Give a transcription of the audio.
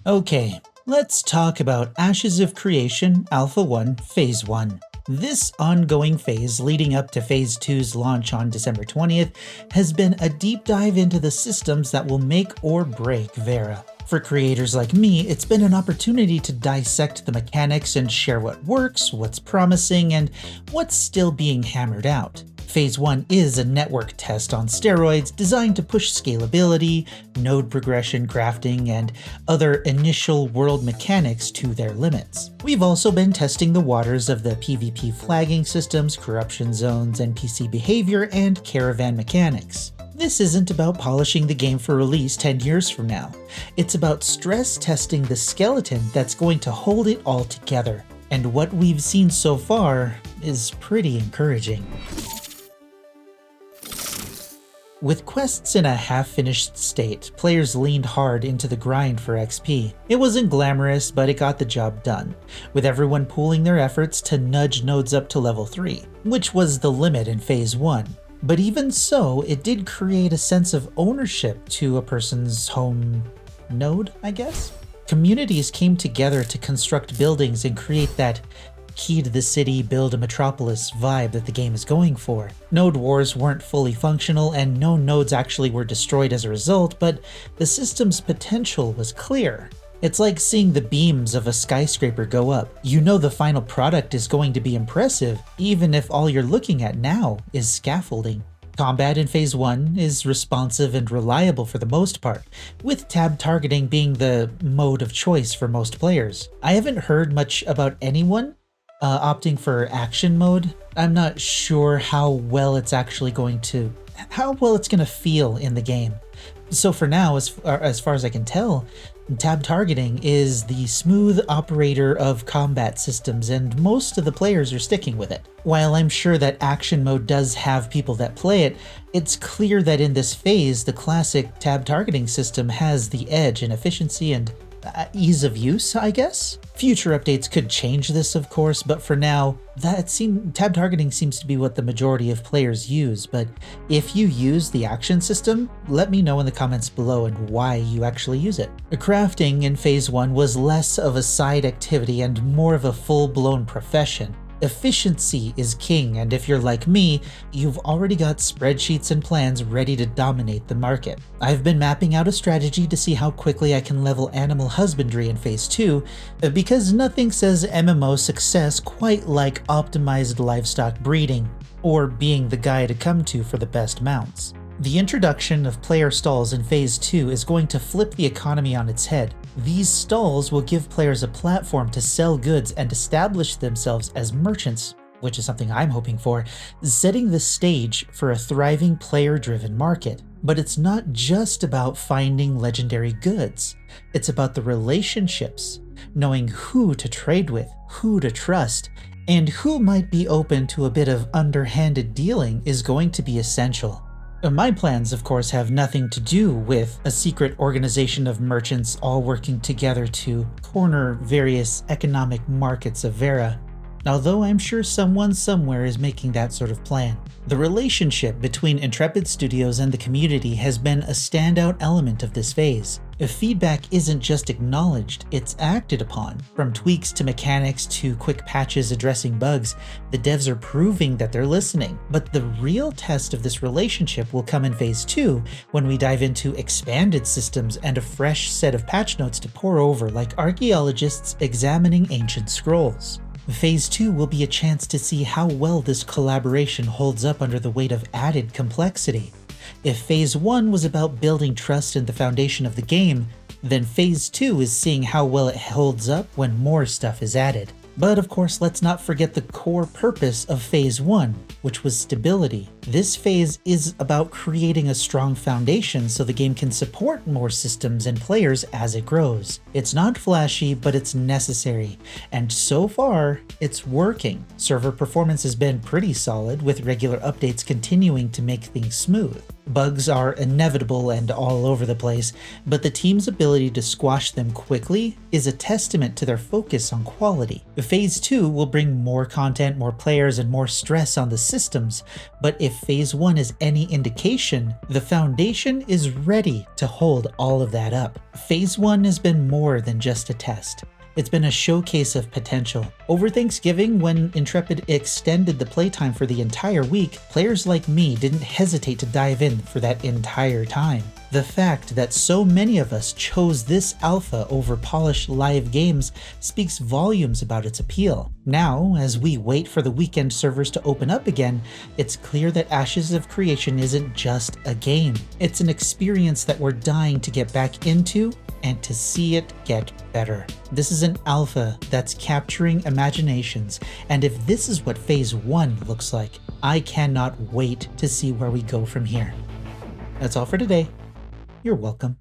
Okay, let's talk about Ashes of Creation Alpha 1 Phase 1. This ongoing phase leading up to Phase 2's launch on December 20th has been a deep dive into the systems that will make or break Vera. For creators like me, it's been an opportunity to dissect the mechanics and share what works, what's promising, and what's still being hammered out. Phase 1 is a network test on steroids designed to push scalability, node progression, crafting, and other initial world mechanics to their limits. We've also been testing the waters of the PvP flagging systems, corruption zones, NPC behavior, and caravan mechanics. This isn't about polishing the game for release 10 years from now. It's about stress testing the skeleton that's going to hold it all together. And what we've seen so far is pretty encouraging. With quests in a half-finished state, players leaned hard into the grind for XP. It wasn't glamorous, but it got the job done, with everyone pooling their efforts to nudge nodes up to level 3, which was the limit in Phase 1. But even so, it did create a sense of ownership to a person's home node, I guess? Communities came together to construct buildings and create that key to the city, build a metropolis vibe that the game is going for. Node wars weren't fully functional and no nodes actually were destroyed as a result, but the system's potential was clear. It's like seeing the beams of a skyscraper go up. You know the final product is going to be impressive, even if all you're looking at now is scaffolding. Combat in Phase 1 is responsive and reliable for the most part, with tab targeting being the mode of choice for most players. I haven't heard much about anyone opting for action mode. I'm not sure how well it's going to feel in the game. So for now, as far as I can tell, tab targeting is the smooth operator of combat systems, and most of the players are sticking with it. While I'm sure that action mode does have people that play it, it's clear that in this phase, the classic tab targeting system has the edge in efficiency and ease of use, I guess? Future updates could change this, of course, but for now, tab targeting seems to be what the majority of players use. But if you use the action system, let me know in the comments below and why you actually use it. Crafting in Phase 1 was less of a side activity and more of a full-blown profession. Efficiency is king, and if you're like me, you've already got spreadsheets and plans ready to dominate the market. I've been mapping out a strategy to see how quickly I can level animal husbandry in Phase 2, because nothing says MMO success quite like optimized livestock breeding, or being the guy to come to for the best mounts. The introduction of player stalls in Phase 2 is going to flip the economy on its head. These stalls will give players a platform to sell goods and establish themselves as merchants, which is something I'm hoping for, setting the stage for a thriving player-driven market. But it's not just about finding legendary goods. It's about the relationships, knowing who to trade with, who to trust, and who might be open to a bit of underhanded dealing is going to be essential. My plans, of course, have nothing to do with a secret organization of merchants all working together to corner various economic markets of Vera, although I'm sure someone somewhere is making that sort of plan. The relationship between Intrepid Studios and the community has been a standout element of this phase. If feedback isn't just acknowledged, it's acted upon. From tweaks to mechanics to quick patches addressing bugs, the devs are proving that they're listening. But the real test of this relationship will come in Phase 2, when we dive into expanded systems and a fresh set of patch notes to pore over like archaeologists examining ancient scrolls. Phase 2 will be a chance to see how well this collaboration holds up under the weight of added complexity. If Phase 1 was about building trust in the foundation of the game, then Phase 2 is seeing how well it holds up when more stuff is added. But of course, let's not forget the core purpose of Phase 1, which was stability. This phase is about creating a strong foundation so the game can support more systems and players as it grows. It's not flashy, but it's necessary, and so far, it's working. Server performance has been pretty solid, with regular updates continuing to make things smooth. Bugs are inevitable and all over the place, but the team's ability to squash them quickly is a testament to their focus on quality. Phase 2 will bring more content, more players, and more stress on the systems, but if If Phase 1 is any indication, the Foundation is ready to hold all of that up. Phase 1 has been more than just a test. It's been a showcase of potential. Over Thanksgiving, when Intrepid extended the playtime for the entire week, players like me didn't hesitate to dive in for that entire time. The fact that so many of us chose this alpha over polished live games speaks volumes about its appeal. Now, as we wait for the weekend servers to open up again, it's clear that Ashes of Creation isn't just a game. It's an experience that we're dying to get back into and to see it get better. This is an alpha that's capturing imaginations, and if this is what Phase 1 looks like, I cannot wait to see where we go from here. That's all for today. You're welcome.